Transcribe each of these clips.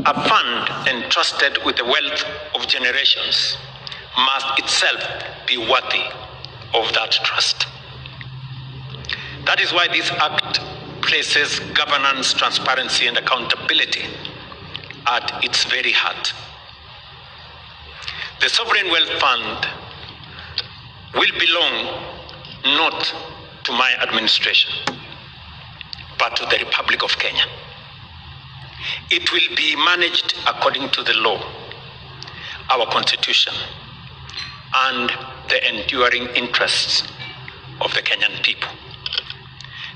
A fund entrusted with the wealth of generations must itself be worthy of that trust. That is why this act places governance, transparency, and accountability at its very heart. The Sovereign Wealth Fund will belong not to my administration, but to the Republic of Kenya. It will be managed according to the law, our constitution, and the enduring interests of the Kenyan people.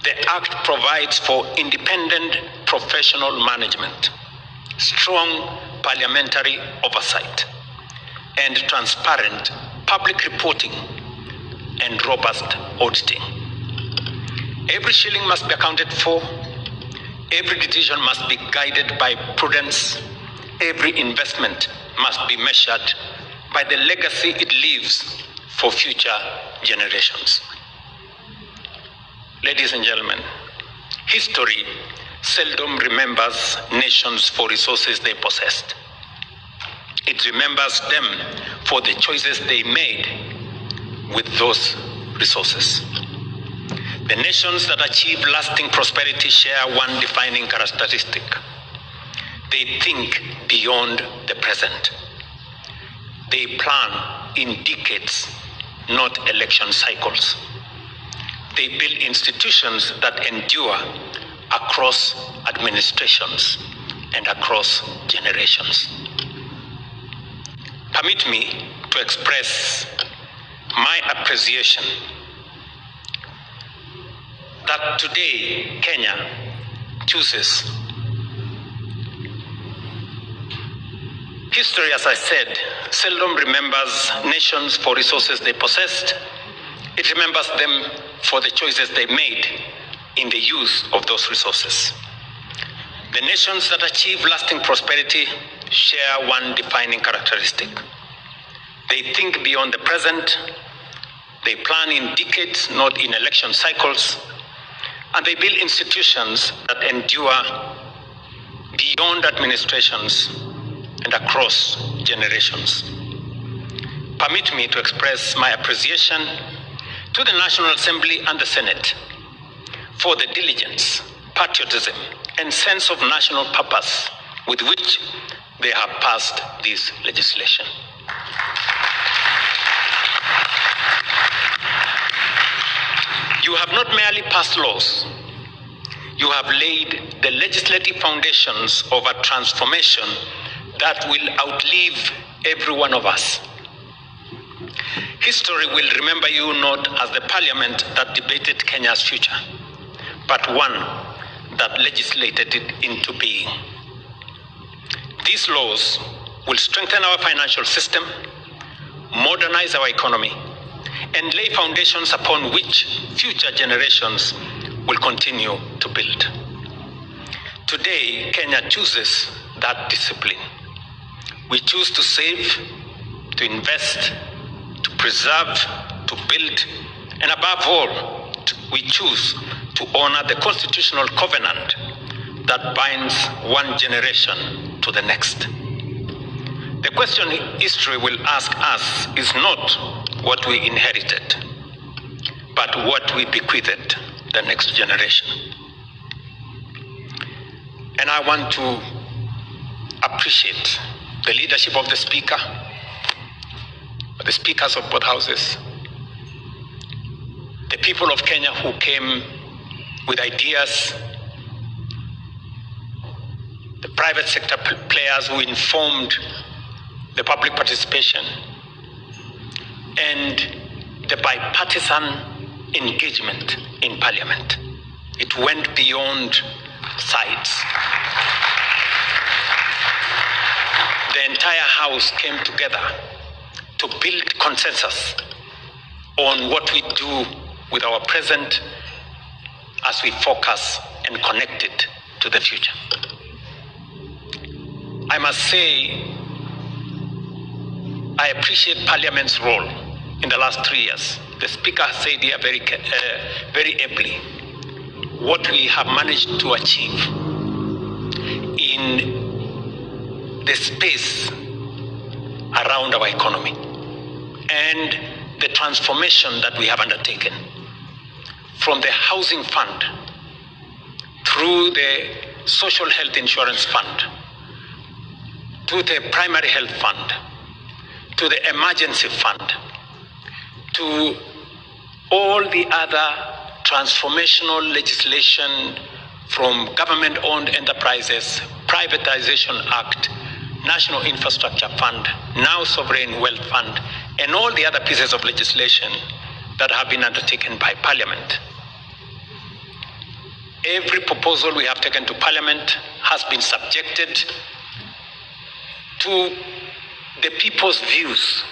The Act provides for independent professional management, strong parliamentary oversight, and transparent public reporting and robust auditing. Every shilling must be accounted for. Every decision must be guided by prudence. Every investment must be measured by the legacy it leaves for future generations. Ladies and gentlemen, history seldom remembers nations for resources they possessed. It remembers them for the choices they made with those resources. The nations that achieve lasting prosperity share one defining characteristic. They think beyond the present. They plan in decades, not election cycles. They build institutions that endure across administrations and across generations. Permit me to express my appreciation that today Kenya chooses. History, as I said, seldom remembers nations for resources they possessed. It remembers them for the choices they made in the use of those resources. The nations that achieve lasting prosperity share one defining characteristic. They think beyond the present. They plan in decades, not in election cycles. And they build institutions that endure beyond administrations and across generations. Permit me to express my appreciation to the National Assembly and the Senate for the diligence, patriotism, and sense of national purpose with which they have passed this legislation. You have not merely passed laws, you have laid the legislative foundations of a transformation that will outlive every one of us. History will remember you not as the parliament that debated Kenya's future, but one that legislated it into being. These laws will strengthen our financial system, modernize our economy, and lay foundations upon which future generations will continue to build. Today, Kenya chooses that discipline. We choose to save, to invest, to preserve, to build, and above all, we choose to honor the constitutional covenant that binds one generation to the next. The question history will ask us is not what we inherited, but what we bequeathed the next generation. And I want to appreciate the leadership of the Speaker, the Speakers of both houses, the people of Kenya who came with ideas, the private sector players who informed the public participation, and the bipartisan engagement in Parliament. It went beyond sides. The entire House came together to build consensus on what we do with our present as we focus and connect it to the future. I must say, I appreciate Parliament's role in the last 3 years. The Speaker said here very ably what we have managed to achieve in the space around our economy and the transformation that we have undertaken from the housing fund through the social health insurance fund to the primary health fund to the emergency fund to all the other transformational legislation from government-owned enterprises, Privatization Act, National Infrastructure Fund, now Sovereign Wealth Fund, and all the other pieces of legislation that have been undertaken by Parliament. Every proposal we have taken to Parliament has been subjected to the people's views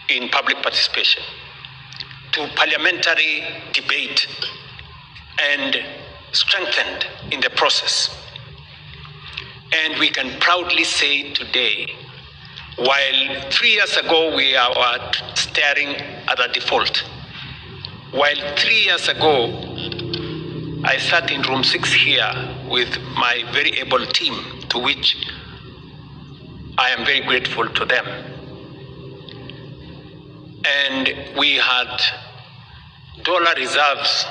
in public participation, to parliamentary debate, and strengthened in the process. And we can proudly say today, while 3 years ago we were staring at a default, while 3 years ago I sat in room 6 here with my very able team, to which I am very grateful to them. And we had dollar reserves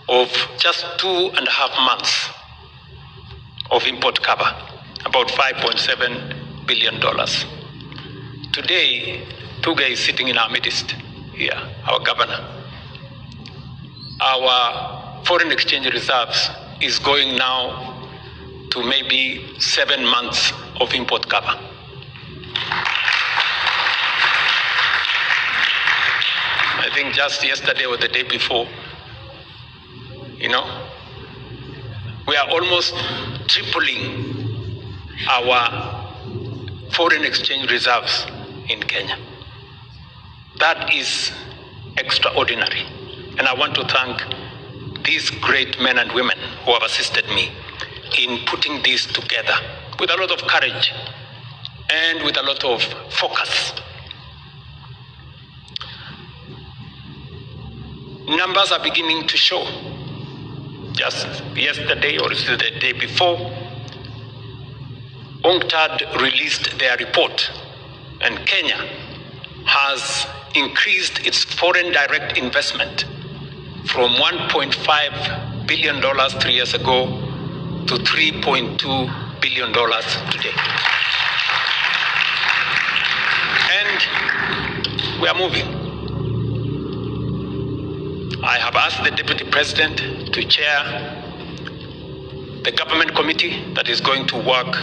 of just 2.5 months of import cover, about $5.7 billion. Today, Tuga is sitting in our midst here, our governor. Our foreign exchange reserves is going now to maybe 7 months of import cover. I think just yesterday or the day before, we are almost tripling our foreign exchange reserves in Kenya. That is extraordinary. And I want to thank these great men and women who have assisted me in putting this together with a lot of courage and with a lot of focus. Numbers are beginning to show. Just yesterday or the day before, UNCTAD released their report, and Kenya has increased its foreign direct investment from $1.5 billion 3 years ago to $3.2 billion today. And we are moving. I have asked the Deputy President to chair the government committee that is going to work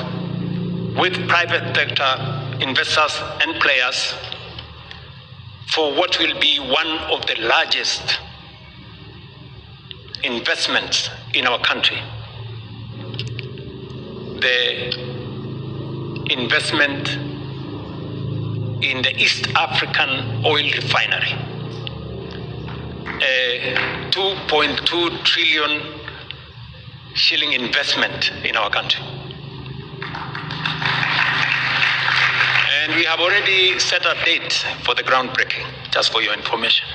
with private sector investors and players for what will be one of the largest investments in our country. The investment in the East African oil refinery. A 2.2 trillion shilling investment in our country. And we have already set a date for the groundbreaking, just for your information.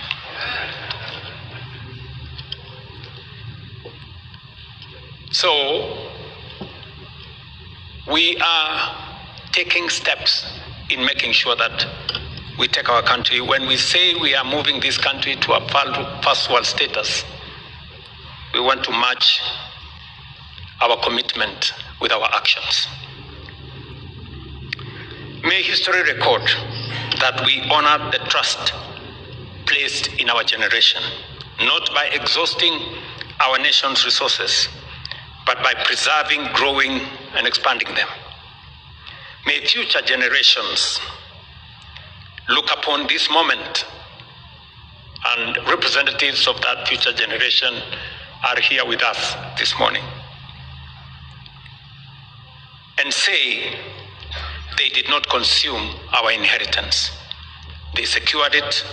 So, we are taking steps in making sure that we take our country. When we say we are moving this country to a first world status, we want to match our commitment with our actions. May history record that we honor the trust placed in our generation, not by exhausting our nation's resources, but by preserving, growing, and expanding them. May future generations look upon this moment, and representatives of that future generation are here with us this morning, and say they did not consume our inheritance. They secured it.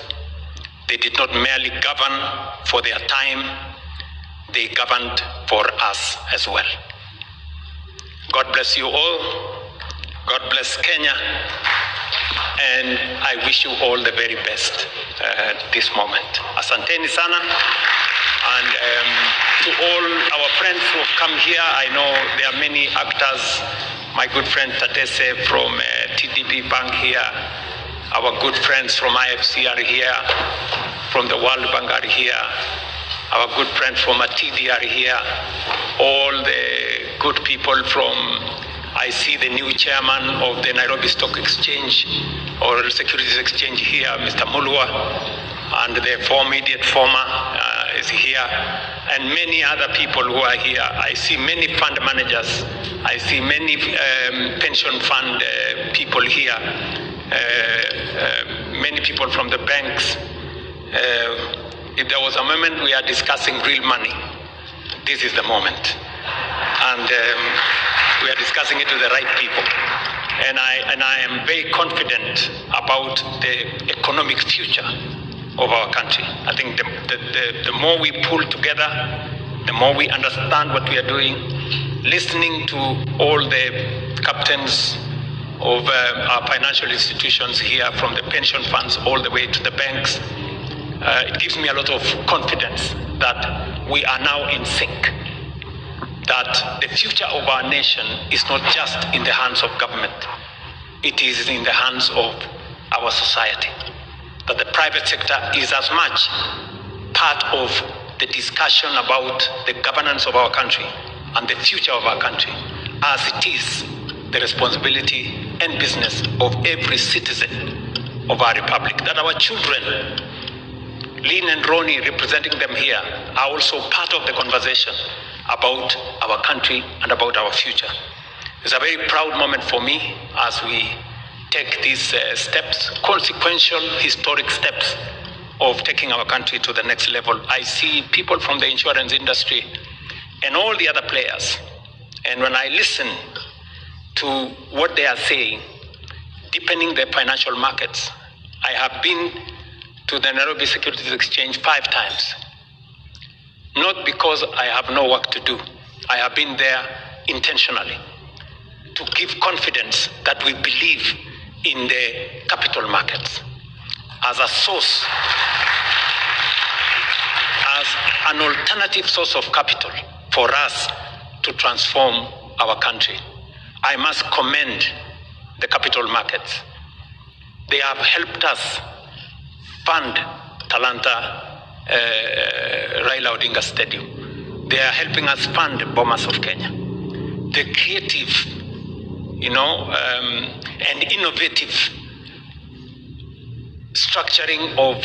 They did not merely govern for their time, they governed for us as well. God bless you all. God bless Kenya. And I wish you all the very best at this moment. Asanteni sana. And to all our friends who have come here, I know there are many actors my good friend Tatese from TDB Bank here, our good friends from IFC are here, from the World Bank are here, our good friends from ATD are here, all the good people from, I see the new chairman of the Nairobi Stock Exchange or Securities Exchange here, Mr. Mulwa, and the immediate former is here, and many other people who are here. I see many fund managers, I see many pension fund people here, many people from the banks. If there was a moment we are discussing real money, this is the moment. And we are discussing it with the right people. And I am very confident about the economic future of our country. I think the more we pull together, the more we understand what we are doing, listening to all the captains of our financial institutions here, from the pension funds all the way to the banks, it gives me a lot of confidence that we are now in sync, that the future of our nation is not just in the hands of government, it is in the hands of our society. That the private sector is as much part of the discussion about the governance of our country and the future of our country as it is the responsibility and business of every citizen of our republic. That our children, Lynn and Ronnie, representing them here, are also part of the conversation about our country and about our future. It's a very proud moment for me as we take these steps, consequential, historic steps of taking our country to the next level. I see people from the insurance industry and all the other players, and when I listen to what they are saying, deepening the financial markets. I have been to the Nairobi Securities Exchange 5 times, not because I have no work to do. I have been there intentionally to give confidence that we believe in the capital markets as a source, as an alternative source of capital for us to transform our country. I must commend the capital markets. They have helped us fund Talanta Raila Odinga Stadium. They are helping us fund Bomas of Kenya. The creative, and innovative structuring of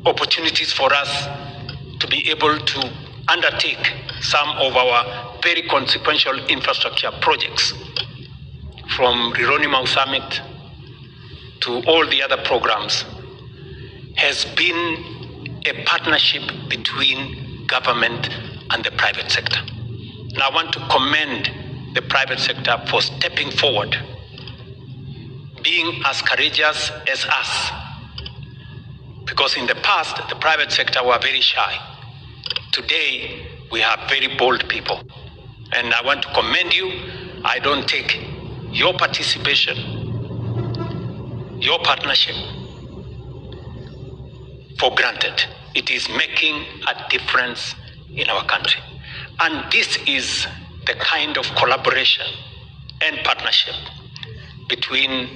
opportunities for us to be able to undertake some of our very consequential infrastructure projects, from Rironi Mau Summit to all the other programs, has been a partnership between government and the private sector. And I want to commend the private sector for stepping forward, being as courageous as us. Because in the past, the private sector were very shy. Today, we have very bold people. And I want to commend you. I don't take your participation, your partnership for granted. It is making a difference in our country. And this is the kind of collaboration and partnership between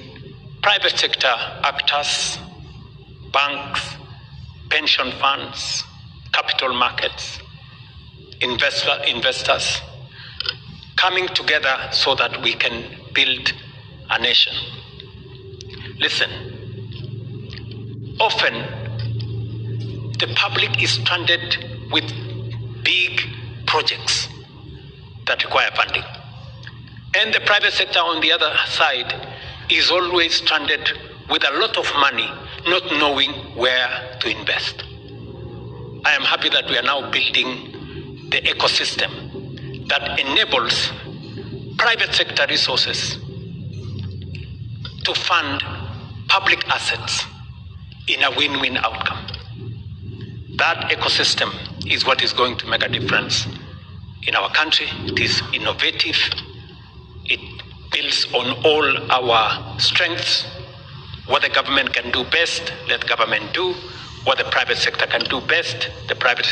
private sector actors, banks, pension funds, capital markets, investors, coming together so that we can build a nation. Listen, often the public is stranded with big projects that require funding. And the private sector, on the other side, is always stranded with a lot of money, not knowing where to invest. I am happy that we are now building the ecosystem that enables private sector resources to fund public assets in a win-win outcome. That ecosystem is what is going to make a difference in our country. It is innovative. It builds on all our strengths. What the government can do best, let government do. What the private sector can do best, the private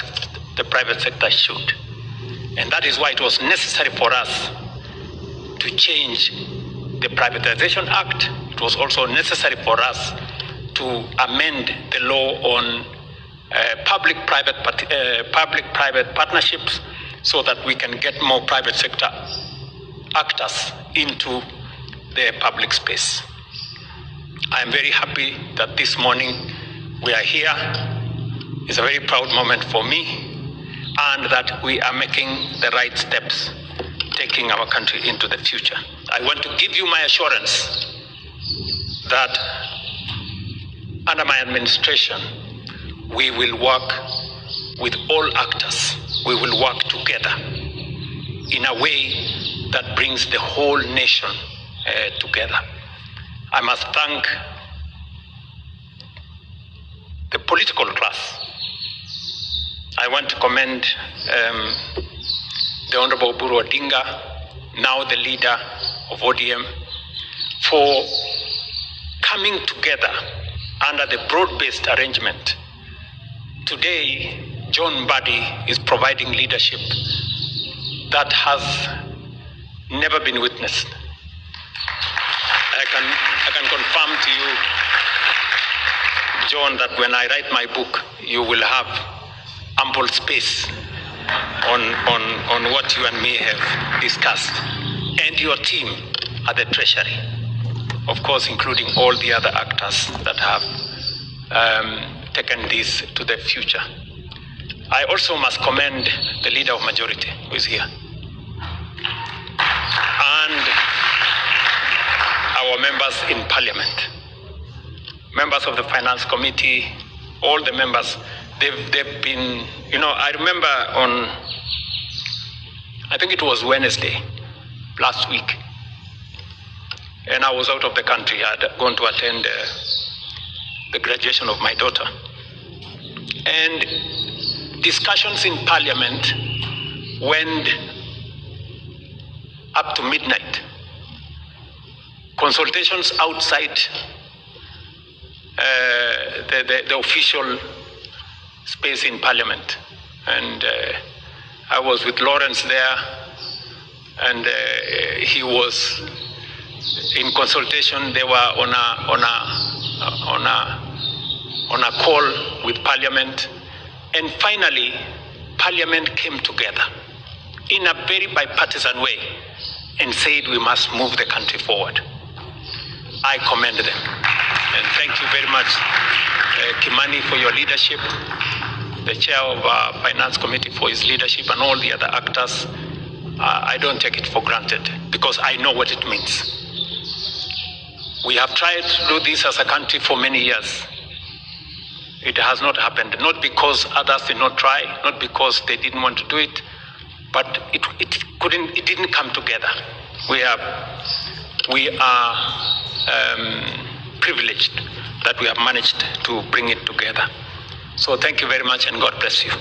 sector should. And that is why it was necessary for us to change the Privatization Act. It was also necessary for us to amend the law on public-private partnerships so that we can get more private sector actors into the public space. I am very happy that this morning we are here. It's a very proud moment for me, and that we are making the right steps, taking our country into the future. I want to give you my assurance that under my administration, we will work with all actors. We will work together in a way that brings the whole nation together. I must thank the political class. I want to commend the Honorable Buru Odinga, now the leader of ODM, for coming together under the broad-based arrangement. Today, John Mbadi is providing leadership that has never been witnessed. I can confirm to you, John, that when I write my book, you will have ample space on what you and me have discussed, and your team at the Treasury, of course, including all the other actors that have taken this to the future. I also must commend the Leader of Majority, who is here, and our members in Parliament, members of the Finance Committee, all the members. They've been, I remember I think it was Wednesday last week, and I was out of the country. I had gone to attend the graduation of my daughter. And discussions in Parliament went up to midnight. Consultations outside the official space in Parliament, and I was with Lawrence there, and he was in consultation. They were on a call with Parliament, and finally Parliament came together in a very bipartisan way and said we must move the country forward. I commend them, and thank you very much, Kimani, for your leadership, the chair of our Finance Committee for his leadership, and all the other actors. I don't take it for granted, because I know what it means. We have tried to do this as a country for many years. It has not happened, not because others did not try, not because they didn't want to do it, but it didn't come together. We are privileged that we have managed to bring it together. So thank you very much, and God bless you.